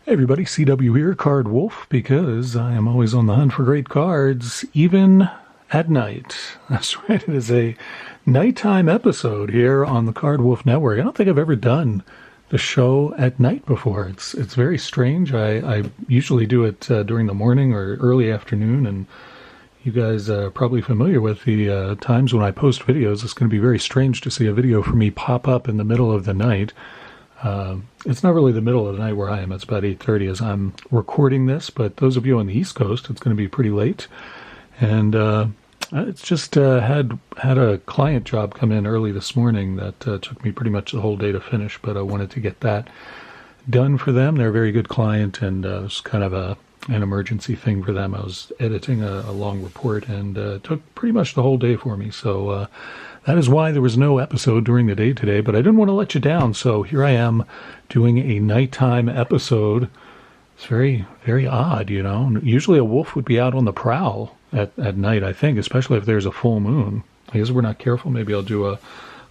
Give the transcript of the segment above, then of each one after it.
Hey everybody, CW here, Card Wolf, because I am always on the hunt for great cards, even at night. That's right, it is a nighttime episode here on the Card Wolf Network. I don't think I've ever done the show at night before. It's very strange. I usually do it during the morning or early afternoon, and you guys are probably familiar with the times when I post videos. It's going to be very strange to see a video for me pop up in the middle of the night. It's not really the middle of the night where I am. It's about 8:30 as I'm recording this, but those of you on the East Coast, it's going to be pretty late. And it's just had a client job come in early this morning that took me pretty much the whole day to finish, but I wanted to get that done for them. They're a very good client, and it was kind of an emergency thing for them. I was editing a long report, and it took pretty much the whole day for me. So that is why there was no episode during the day today, but I didn't want to let you down, so here I am doing a nighttime episode. It's very, very odd, you know. Usually a wolf would be out on the prowl at night, I think, especially if there's a full moon. I guess if we're not careful, maybe I'll do a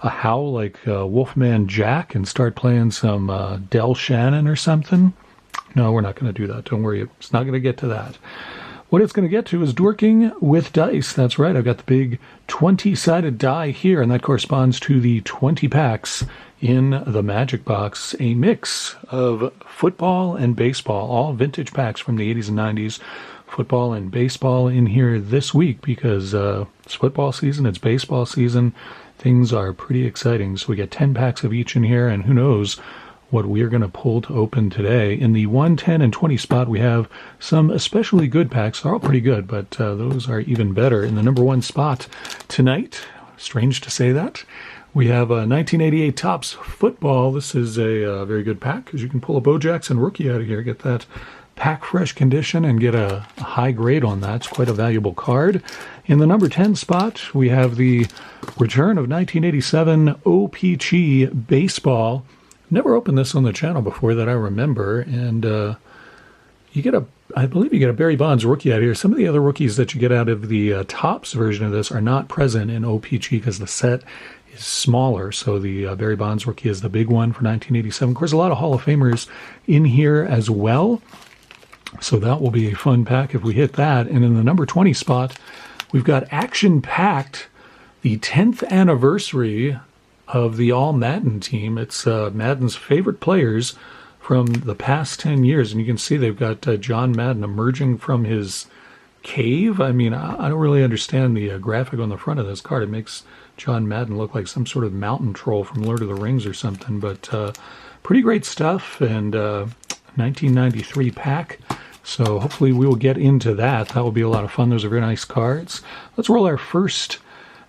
howl like Wolfman Jack and start playing some Del Shannon or something. No, we're not going to do that. Don't worry. It's not going to get to that. What it's going to get to is Dorking with dice. That's right. I've got the big 20-sided die here, and that corresponds to the 20 packs in the Magic Box, a mix of football and baseball, all vintage packs from the 80s and 90s. Football and baseball in here this week because it's football season, it's baseball season. Things are pretty exciting. So we get 10 packs of each in here, and who knows what we're going to pull to open today. In the 1, 10, and 20 spot, we have some especially good packs. They're all pretty good, but those are even better. In the number 1 spot tonight, strange to say that, we have a 1988 Topps Football. This is a very good pack because you can pull a Bo Jackson rookie out of here, get that pack fresh condition, and get a high grade on that. It's quite a valuable card. In the number 10 spot, we have the return of 1987 OPG Baseball. Never opened this on the channel before that I remember, and I believe you get a Barry Bonds rookie out here. Some of the other rookies that you get out of the Topps version of this are not present in OPG because the set is smaller. So the Barry Bonds rookie is the big one for 1987. Of course, a lot of Hall of Famers in here as well. So that will be a fun pack if we hit that. And in the number 20 spot, we've got action-packed the 10th anniversary of the All-Madden team. It's Madden's favorite players from the past 10 years. And you can see they've got John Madden emerging from his cave. I mean, I don't really understand the graphic on the front of this card. It makes John Madden look like some sort of mountain troll from Lord of the Rings or something. But pretty great stuff, and 1993 pack. So hopefully we will get into that. That will be a lot of fun. Those are very nice cards. Let's roll our first.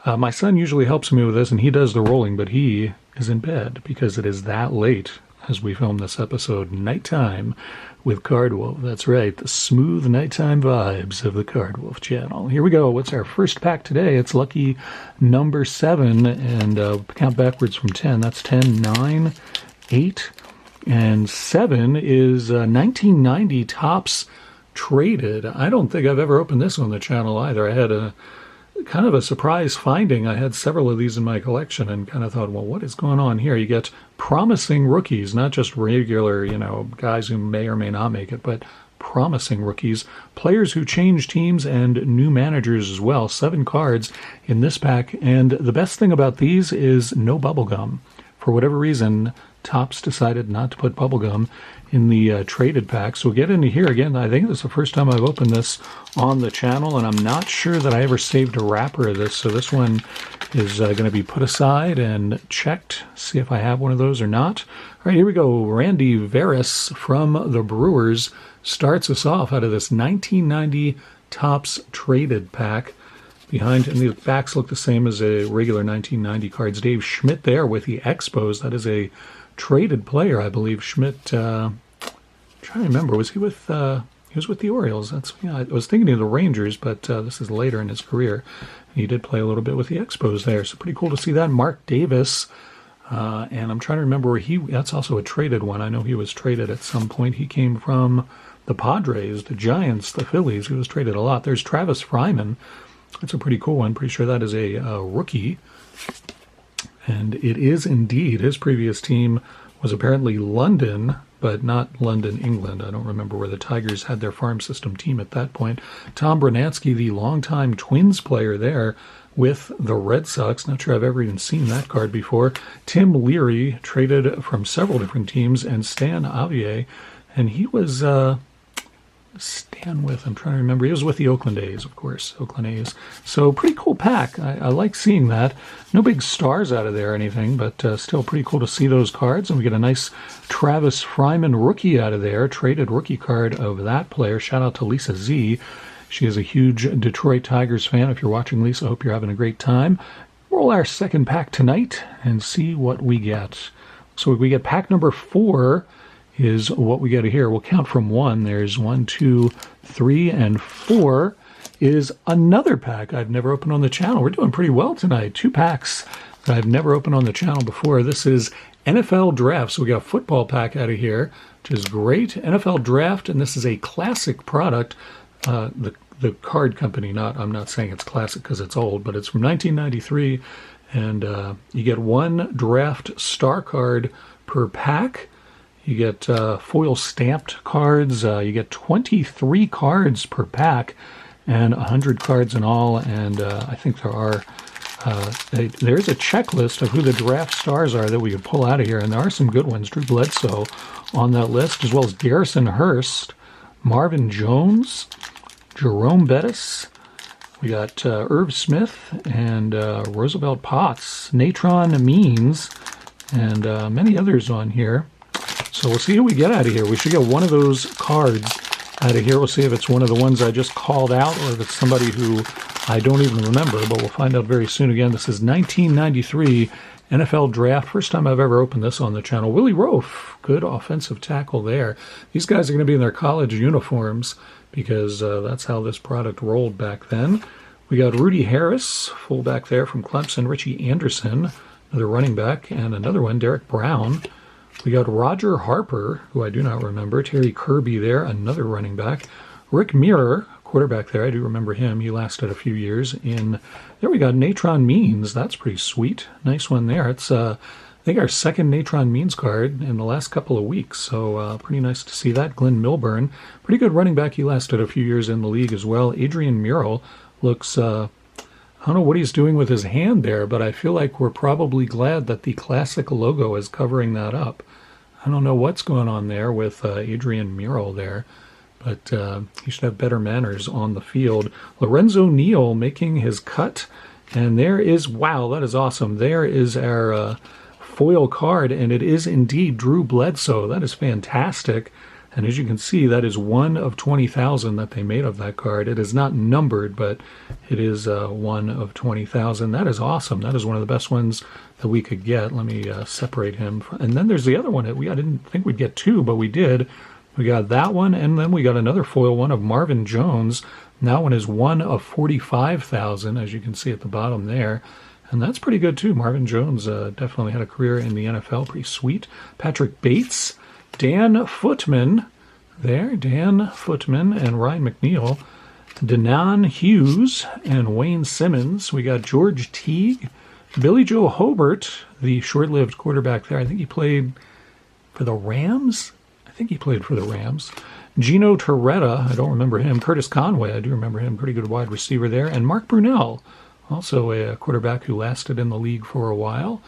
My son usually helps me with this, and he does the rolling, but he is in bed because it is that late as we film this episode, nighttime with Card Wolf. That's right, the smooth nighttime vibes of the Card Wolf channel. Here we go. What's our first pack today? It's lucky number 7, and count backwards from 10. That's 10, 9, 8, and 7 is 1990 Topps Traded. I don't think I've ever opened this on the channel either. I had a kind of a surprise finding. I had several of these in my collection and kind of thought, well, what is going on here? You get promising rookies, not just regular, guys who may or may not make it, but promising rookies, players who change teams, and new managers as well. 7 cards in this pack, and the best thing about these is no bubblegum. For whatever reason, Topps decided not to put bubblegum in the traded pack. So we'll get into here again. I think this is the first time I've opened this on the channel, and I'm not sure that I ever saved a wrapper of this. So this one is going to be put aside and checked, see if I have one of those or not. All right, here we go. Randy Veras from the Brewers starts us off out of this 1990 Topps Traded pack. Behind, and the backs look the same as a regular 1990 cards. Dave Schmidt there with the Expos. That is a traded player, I believe. Schmidt, I'm trying to remember, was he with he was with the Orioles? I was thinking of the Rangers, but this is later in his career. He did play a little bit with the Expos there, so pretty cool to see that. Mark Davis, and I'm trying to remember where that's also a traded one. I know he was traded at some point. He came from the Padres, the Giants, the Phillies. He was traded a lot. There's Travis Fryman. That's a pretty cool one. Pretty sure that is a rookie. And it is indeed. His previous team was apparently London but not London, England. I don't remember where the Tigers had their farm system team at that point. Tom Brunansky, the longtime Twins player there with the Red Sox. Not sure I've ever even seen that card before. Tim Leary, traded from several different teams, and Stan Avier. And he was I'm trying to remember. He was with the Oakland A's, of course. Oakland A's. So pretty cool pack. I like seeing that. No big stars out of there or anything, but still pretty cool to see those cards. And we get a nice Travis Fryman rookie out of there. Traded rookie card of that player. Shout out to Lisa Z. She is a huge Detroit Tigers fan. If you're watching, Lisa, I hope you're having a great time. Roll our second pack tonight and see what we get. So we get pack number 4 is what we get here. We'll count from 1. There's 1, 2, 3, and 4 is another pack I've never opened on the channel. We're doing pretty well tonight. 2 packs that I've never opened on the channel before. This is NFL Draft. So we got a football pack out of here, which is great. NFL Draft, and this is a classic product. The card company, I'm not saying it's classic because it's old, but it's from 1993, and you get 1 draft star card per pack. You get foil stamped cards. You get 23 cards per pack and 100 cards in all. And I think there's a checklist of who the draft stars are that we could pull out of here. And there are some good ones. Drew Bledsoe on that list, as well as Garrison Hurst, Marvin Jones, Jerome Bettis. We got Irv Smith and Roosevelt Potts, Natron Means, and many others on here. So we'll see who we get out of here. We should get one of those cards out of here. We'll see if it's one of the ones I just called out or if it's somebody who I don't even remember, but we'll find out very soon. Again, this is 1993 NFL Draft. First time I've ever opened this on the channel. Willie Roaf, good offensive tackle there. These guys are going to be in their college uniforms because that's how this product rolled back then. We got Rudy Harris, fullback there from Clemson. Richie Anderson, another running back, and another one, Derek Brown. We got Roger Harper, who I do not remember. Terry Kirby there, another running back. Rick Mirror, quarterback there. I do remember him. He lasted a few years in. There we got Natron Means. That's pretty sweet. Nice one there. It's, I think, our second Natron Means card in the last couple of weeks. So pretty nice to see that. Glenn Milburn, pretty good running back. He lasted a few years in the league as well. Adrian Murrell looks, I don't know what he's doing with his hand there, but I feel like we're probably glad that the classic logo is covering that up. I don't know what's going on there with Adrian Murrell there, but he should have better manners on the field. Lorenzo Neal making his cut, and there is, wow, that is awesome. There is our foil card, and it is indeed Drew Bledsoe. That is fantastic. And as you can see, that is 1 of 20,000 that they made of that card. It is not numbered, but it is 1 of 20,000. That is awesome. That is one of the best ones that we could get. Let me separate him. And then there's the other one. I didn't think we'd get 2, but we did. We got that one, and then we got another foil one of Marvin Jones. That one is 1 of 45,000, as you can see at the bottom there. And that's pretty good, too. Marvin Jones definitely had a career in the NFL. Pretty sweet. Patrick Bates. Dan Footman there, Dan Footman and Ryan McNeil, Denon Hughes and Wayne Simmons. We got George Teague, Billy Joe Hobart, the short-lived quarterback there. I think he played for the Rams. Gino Torretta, I don't remember him. Curtis Conway, I do remember him. Pretty good wide receiver there. And Mark Brunell, also a quarterback who lasted in the league for a while.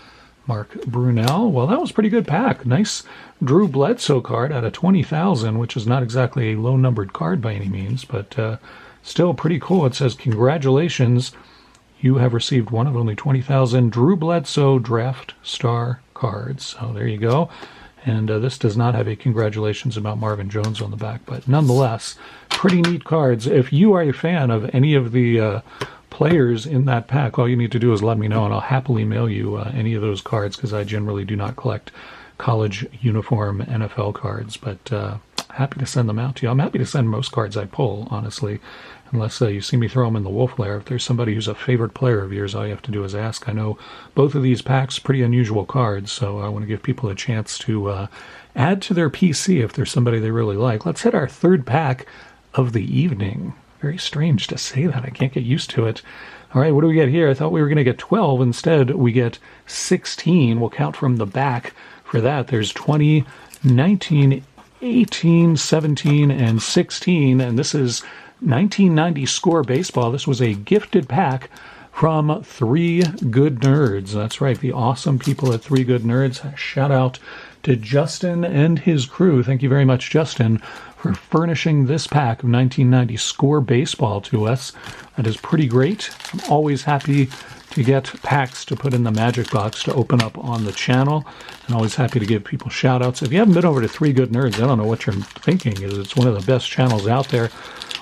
Mark Brunell. Well, that was a pretty good pack. Nice Drew Bledsoe card out of 20,000, which is not exactly a low-numbered card by any means, but still pretty cool. It says, congratulations, you have received one of only 20,000 Drew Bledsoe Draft Star cards. So there you go. And this does not have a congratulations about Marvin Jones on the back, but nonetheless, pretty neat cards. If you are a fan of any of the players in that pack, all you need to do is let me know, and I'll happily mail you any of those cards, because I generally do not collect college uniform NFL cards, but happy to send them out to you. I'm happy to send most cards I pull, honestly, unless you see me throw them in the wolf lair. If there's somebody who's a favorite player of yours, all you have to do is ask. I know both of these packs pretty unusual cards, so I want to give people a chance to add to their PC if there's somebody they really like. Let's hit our third pack of the evening. Very strange to say that. I can't get used to it. All right, what do we get here? I thought we were going to get 12. Instead, we get 16. We'll count from the back for that. There's 20 1918, 17, and 16. And this is 1990 Score Baseball. This was a gifted pack from Three Good Nerds. That's right, the awesome people at Three Good Nerds. Shout out to Justin and his crew. Thank you very much, Justin, for furnishing this pack of 1990 Score Baseball to us. That is pretty great. I'm always happy to get packs to put in the magic box to open up on the channel, and always happy to give people shout outs. If you haven't been over to Three Good Nerds, I don't know what you're thinking. It's one of the best channels out there.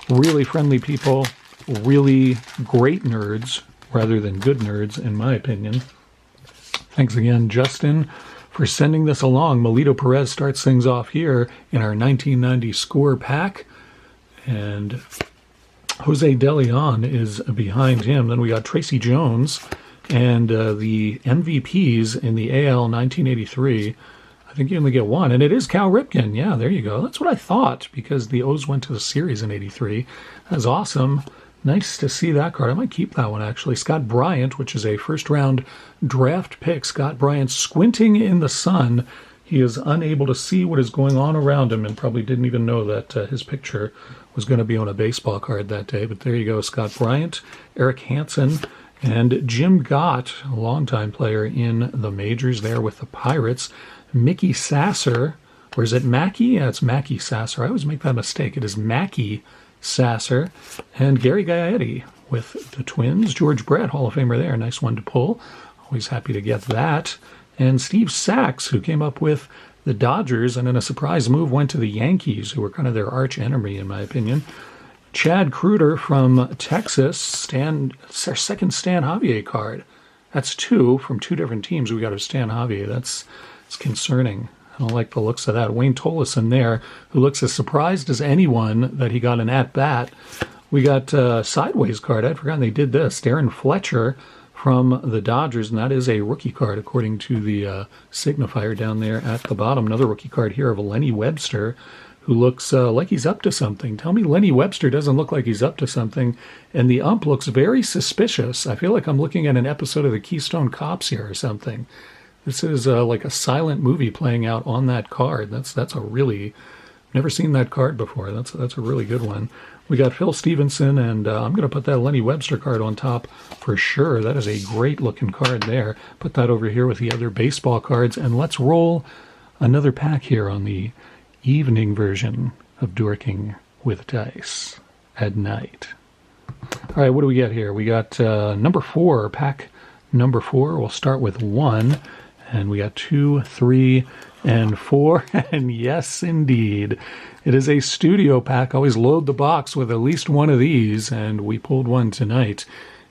Really friendly people, really great nerds rather than good nerds, in my opinion. Thanks again, Justin, for sending this along. Melito Perez starts things off here in our 1990 Score pack, and Jose De Leon is behind him. Then we got Tracy Jones and the MVPs in the AL 1983. I think you only get one, and it is Cal Ripken. Yeah, there you go. That's what I thought, because the O's went to the series in 83. That's awesome. Nice to see that card. I might keep that one, actually. Scott Bryant, which is a first-round draft pick. Scott Bryant squinting in the sun. He is unable to see what is going on around him and probably didn't even know that his picture was going to be on a baseball card that day. But there you go, Scott Bryant, Eric Hansen, and Jim Gott, a longtime player in the majors there with the Pirates. Mickey Sasser, or is it Mackey? Yeah, it's Mackey Sasser. I always make that mistake. It is Mackey Sasser. And Gary Gaetti with the Twins. George Brett, Hall of Famer there. Nice one to pull. Always happy to get that. And Steve Sachs, who came up with the Dodgers and in a surprise move went to the Yankees, who were kind of their arch enemy, in my opinion. Chad Kruder from Texas, our second Stan Javier card. That's two from two different teams. We got a Stan Javier. It's concerning. I don't like the looks of that. Wayne Tolleson there, who looks as surprised as anyone that he got an at-bat. We got a sideways card. I'd forgotten they did this. Darren Fletcher from the Dodgers, and that is a rookie card according to the signifier down there at the bottom. Another rookie card here of Lenny Webster, who looks like he's up to something. Tell me Lenny Webster doesn't look like he's up to something, and the ump looks very suspicious. I feel like I'm looking at an episode of the Keystone Cops here or something. This is like a silent movie playing out on that card. That's a really, never seen that card before. That's a really good one. We got Phil Stevenson, and I'm going to put that Lenny Webster card on top for sure. That is a great-looking card there. Put that over here with the other baseball cards, and let's roll another pack here on the evening version of Dorking with Dice at night. All right, what do we get here? We got number 4, pack number 4. We'll start with 1, and we got 2, 3, and 4, and yes, indeed. It is a studio pack. Always load the box with at least one of these, and we pulled one tonight.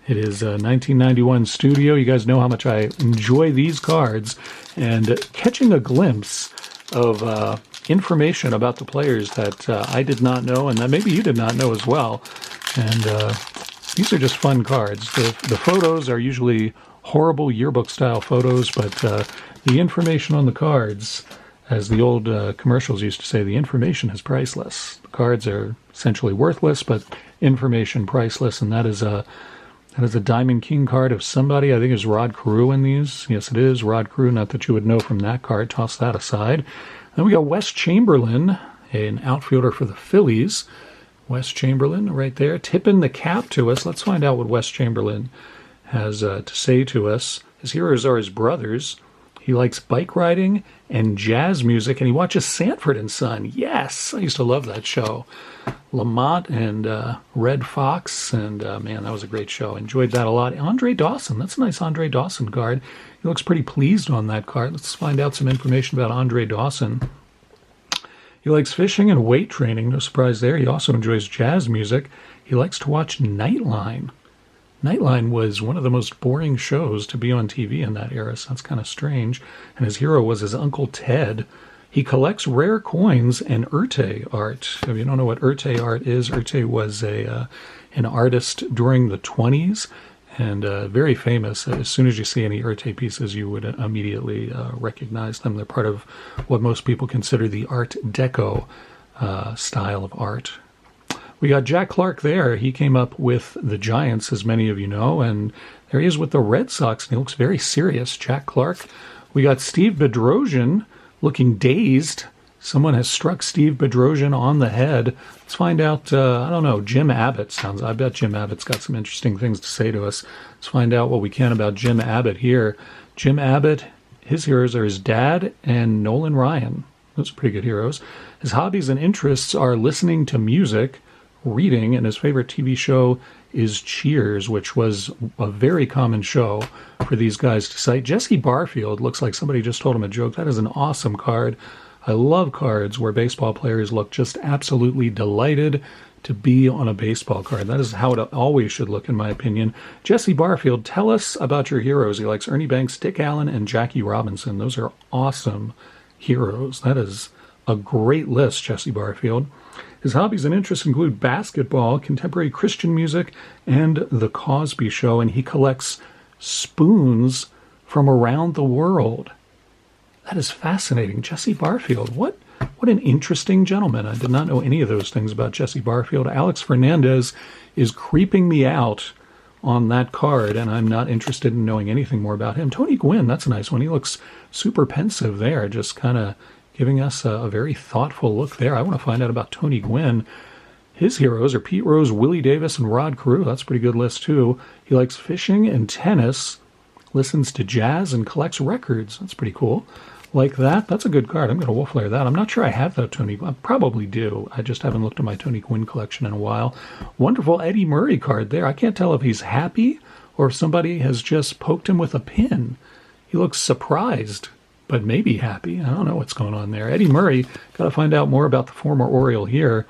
It is 1991 studio. You guys know how much I enjoy these cards, and catching a glimpse of information about the players that I did not know, and that maybe you did not know as well. And these are just fun cards. The photos are usually horrible yearbook-style photos, but the information on the cards, as the old commercials used to say, the information is priceless. The cards are essentially worthless, but information priceless, and that is a Diamond King card of somebody. I think it's Rod Carew in these. Yes, it is Rod Carew. Not that you would know from that card. Toss that aside. Then we got Wes Chamberlain, an outfielder for the Phillies. Wes Chamberlain right there, tipping the cap to us. Let's find out what Wes Chamberlain has to say to us. His heroes are his brothers. He likes bike riding and jazz music, and he watches Sanford and Son. Yes, I used to love that show. Lamont and Red Fox, and man, that was a great show. Enjoyed that a lot. Andre Dawson, that's a nice Andre Dawson card. He looks pretty pleased on that card. Let's find out some information about Andre Dawson. He likes fishing and weight training. No surprise there. He also enjoys jazz music. He likes to watch Nightline. Nightline was one of the most boring shows to be on TV in that era, so that's kind of strange. And his hero was his Uncle Ted. He collects rare coins and Urte art. If you don't know what Urte art is, Urte was an artist during the 20s and very famous. As soon as you see any Urte pieces, you would immediately recognize them. They're part of what most people consider the Art Deco style of art. We got Jack Clark there. He came up with the Giants, as many of you know, and there he is with the Red Sox, and he looks very serious, Jack Clark. We got Steve Bedrosian looking dazed Someone has struck Steve Bedrosian on the head. Let's find out, I don't know, Jim Abbott sounds, I bet Jim Abbott's got some interesting things to say to us. Let's find out what we can about Jim Abbott here. Jim Abbott, his heroes are his dad and Nolan Ryan. Those are pretty good heroes. His hobbies and interests are listening to music, reading, and his favorite TV show is Cheers, which was a very common show for these guys to cite. Jesse Barfield looks like somebody just told him a joke. That is an awesome card. I love cards where baseball players look just absolutely delighted to be on a baseball card. That is how it always should look, in my opinion. Jesse Barfield, tell us about your heroes. He likes Ernie Banks, Dick Allen, and Jackie Robinson. Those are awesome heroes. That is a great list, Jesse Barfield. His hobbies and interests include basketball, contemporary Christian music, and The Cosby Show, and he collects spoons from around the world. That is fascinating. Jesse Barfield, what an interesting gentleman. I did not know any of those things about Jesse Barfield. Alex Fernandez is creeping me out on that card, and I'm not interested in knowing anything more about him. Tony Gwynn, that's a nice one. He looks super pensive there, just kind of giving us a very thoughtful look there. I want to find out about Tony Gwynn. His heroes are Pete Rose, Willie Davis, and Rod Carew. That's a pretty good list, too. He likes fishing and tennis, listens to jazz, and collects records. That's pretty cool. Like that, that's a good card. I'm going to wolf layer that. I'm not sure I have that Tony. I probably do. I just haven't looked at my Tony Gwynn collection in a while. Wonderful Eddie Murray card there. I can't tell if he's happy or if somebody has just poked him with a pin. He looks surprised, but maybe happy. I don't know what's going on there. Eddie Murray, got to find out more about the former Oriole here.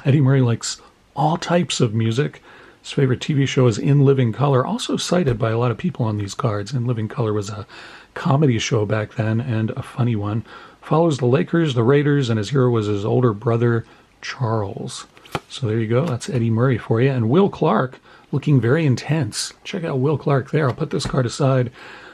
Eddie Murray likes all types of music. His favorite TV show is In Living Color, also cited by a lot of people on these cards. In Living Color was a comedy show back then and a funny one. Follows the Lakers, the Raiders, and his hero was his older brother, Charles. So there you go. That's Eddie Murray for you. And Will Clark, looking very intense. Check out Will Clark there. I'll put this card aside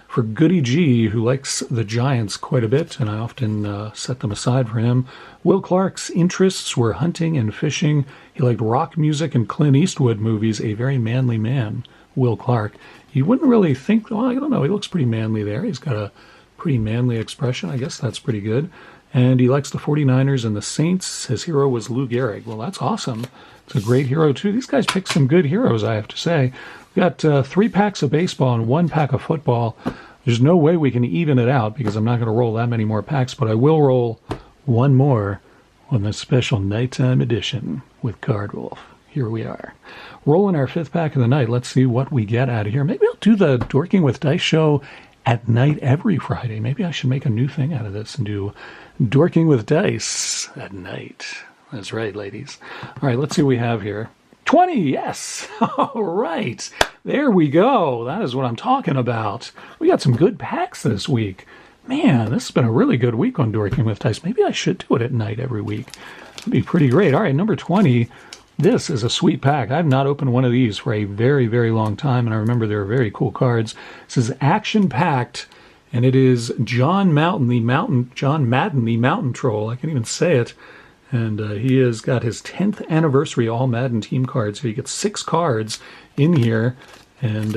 for Goody G, who likes the Giants quite a bit, and I often set them aside for him. Will Clark's interests were hunting and fishing. He liked rock music and Clint Eastwood movies. A very manly man, Will Clark. You wouldn't really think, well, I don't know, he looks pretty manly there. He's got a pretty manly expression. I guess that's pretty good. And he likes the 49ers and the Saints. His hero was Lou Gehrig. Well, that's awesome. It's a great hero, too. These guys picked some good heroes, I have to say. We got 3 packs of baseball and 1 pack of football. There's no way we can even it out because I'm not going to roll that many more packs, but I will roll one more on the special nighttime edition with Card Wolf. Here we are. Rolling our 5th pack of the night. Let's see what we get out of here. Maybe I'll do the Dorking with Dice show at night every Friday. Maybe I should make a new thing out of this and do Dorking with Dice at night. That's right, ladies. All right, let's see what we have here. 20, yes. All right. There we go. That is what I'm talking about. We got some good packs this week. Man, this has been a really good week on Dorking with Dice. Maybe I should do it at night every week. That'd be pretty great. All right, number 20. This is a sweet pack. I've not opened one of these for a very, very long time, and I remember they're very cool cards. This is action-packed, and it is John Madden, the Mountain Troll. I can't even say it. And he has got his 10th anniversary All Madden team cards. So you get 6 cards in here, and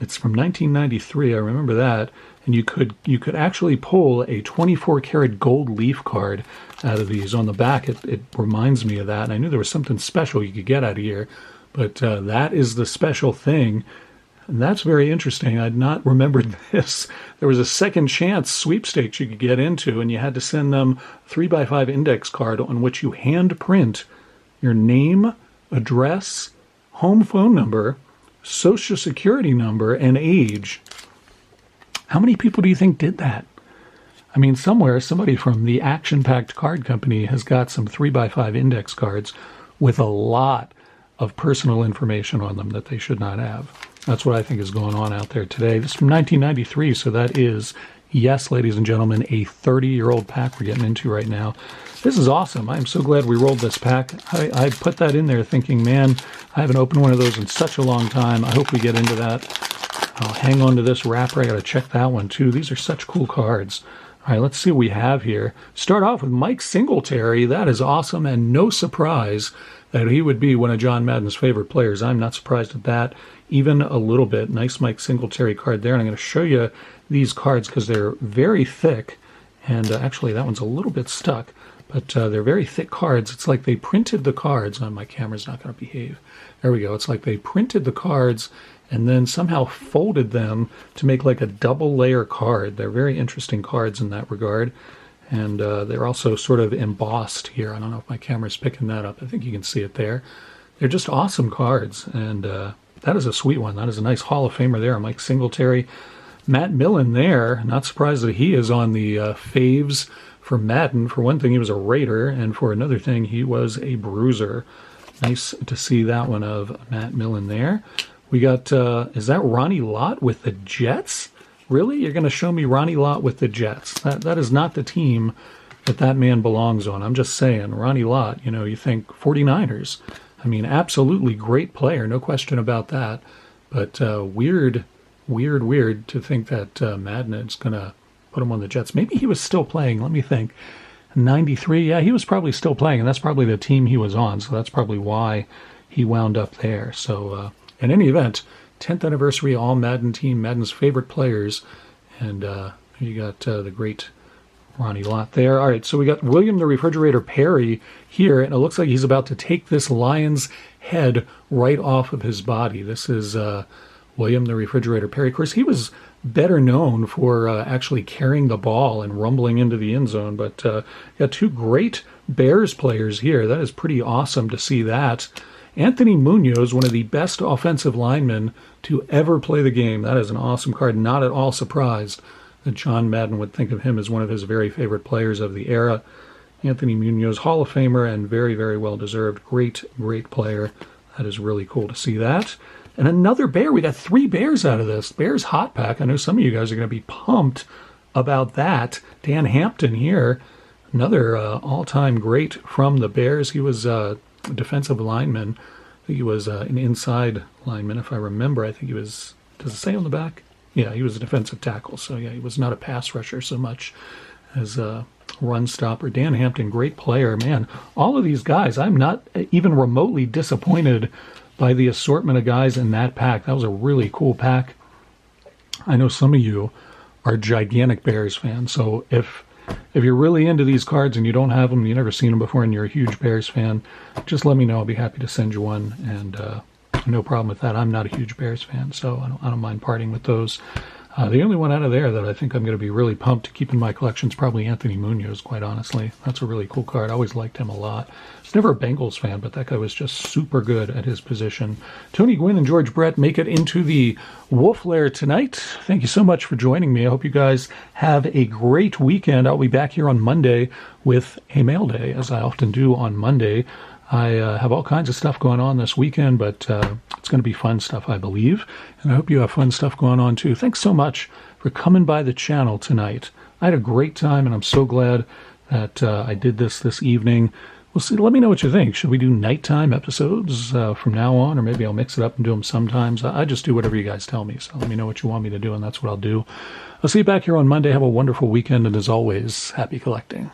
it's from 1993. I remember that. And you could actually pull a 24-karat gold leaf card out of these. On the back, it reminds me of that. And I knew there was something special you could get out of here, but that is the special thing. And that's very interesting. I'd not remembered this. There was a second chance sweepstakes you could get into, and you had to send them a 3x5 index card on which you hand print your name, address, home phone number, social security number, and age. How many people do you think did that? I mean, somewhere, somebody from the action-packed card company has got some 3x5 index cards with a lot of personal information on them that they should not have. That's what I think is going on out there today. This is from 1993, so that is, yes, ladies and gentlemen, a 30-year-old pack we're getting into right now. This is awesome. I'm so glad we rolled this pack. I put that in there thinking, man, I haven't opened one of those in such a long time. I hope we get into that. I'll hang on to this wrapper. I got to check that one, too. These are such cool cards. All right, let's see what we have here. Start off with Mike Singletary. That is awesome, and no surprise that he would be one of John Madden's favorite players. I'm not surprised at that even a little bit. Nice Mike Singletary card there, and I'm going to show you these cards because they're very thick, And actually, that one's a little bit stuck, but they're very thick cards. It's like they printed the cards. Oh, my camera's not going to behave. There we go. It's like they printed the cards and then somehow folded them to make like a double layer card. They're very interesting cards in that regard. And they're also sort of embossed here. I don't know if my camera's picking that up. I think you can see it there. They're just awesome cards. And that is a sweet one. That is a nice Hall of Famer there. Mike Singletary. Matt Millen there. Not surprised that he is on the faves for Madden. For one thing, he was a Raider. And for another thing, he was a bruiser. Nice to see that one of Matt Millen there. We got, is that Ronnie Lott with the Jets? Really? You're going to show me Ronnie Lott with the Jets? That is not the team that man belongs on. I'm just saying, Ronnie Lott, you think 49ers. I mean, absolutely great player, no question about that. But weird to think that Madden is going to put him on the Jets. Maybe he was still playing. Let me think. 93, yeah, he was probably still playing, and that's probably the team he was on, so that's probably why he wound up there. So, in any event, 10th anniversary All Madden team, Madden's favorite players, and you got the great Ronnie Lott there. All right, so we got William the Refrigerator Perry here, and it looks like he's about to take this lion's head right off of his body. This is William the Refrigerator Perry. Of course, he was better known for actually carrying the ball and rumbling into the end zone, but got two great Bears players here. That is pretty awesome to see that. Anthony Munoz, one of the best offensive linemen to ever play the game. That is an awesome card. Not at all surprised that John Madden would think of him as one of his very favorite players of the era. Anthony Munoz, Hall of Famer, and very, very well deserved. Great player. That is really cool to see that. And another Bear. We got 3 Bears out of this. Bears Hot Pack. I know some of you guys are going to be pumped about that. Dan Hampton here. Another all-time great from the Bears. He was a defensive lineman. I think he was an inside lineman, if I remember. I think he was, does it say on the back? Yeah, he was a defensive tackle. So, yeah, he was not a pass rusher so much as a run stopper. Dan Hampton, great player. Man, all of these guys, I'm not even remotely disappointed by the assortment of guys in that pack. That was a really cool pack. I know some of you are gigantic Bears fans, so if you're really into these cards and you don't have them, you've never seen them before, and you're a huge Bears fan, just let me know. I'll be happy to send you one, and no problem with that. I'm not a huge Bears fan, so I don't mind parting with those. The only one out of there that I think I'm going to be really pumped to keep in my collection is probably Anthony Munoz, quite honestly. That's a really cool card. I always liked him a lot. I was never a Bengals fan, but that guy was just super good at his position. Tony Gwynn and George Brett make it into the Wolf Lair tonight. Thank you so much for joining me. I hope you guys have a great weekend. I'll be back here on Monday with a mail day, as I often do on Monday. I have all kinds of stuff going on this weekend, but it's going to be fun stuff, I believe. And I hope you have fun stuff going on, too. Thanks so much for coming by the channel tonight. I had a great time, and I'm so glad that I did this evening. We'll see. Let me know what you think. Should we do nighttime episodes from now on, or maybe I'll mix it up and do them sometimes? I just do whatever you guys tell me, so let me know what you want me to do, and that's what I'll do. I'll see you back here on Monday. Have a wonderful weekend, and as always, happy collecting.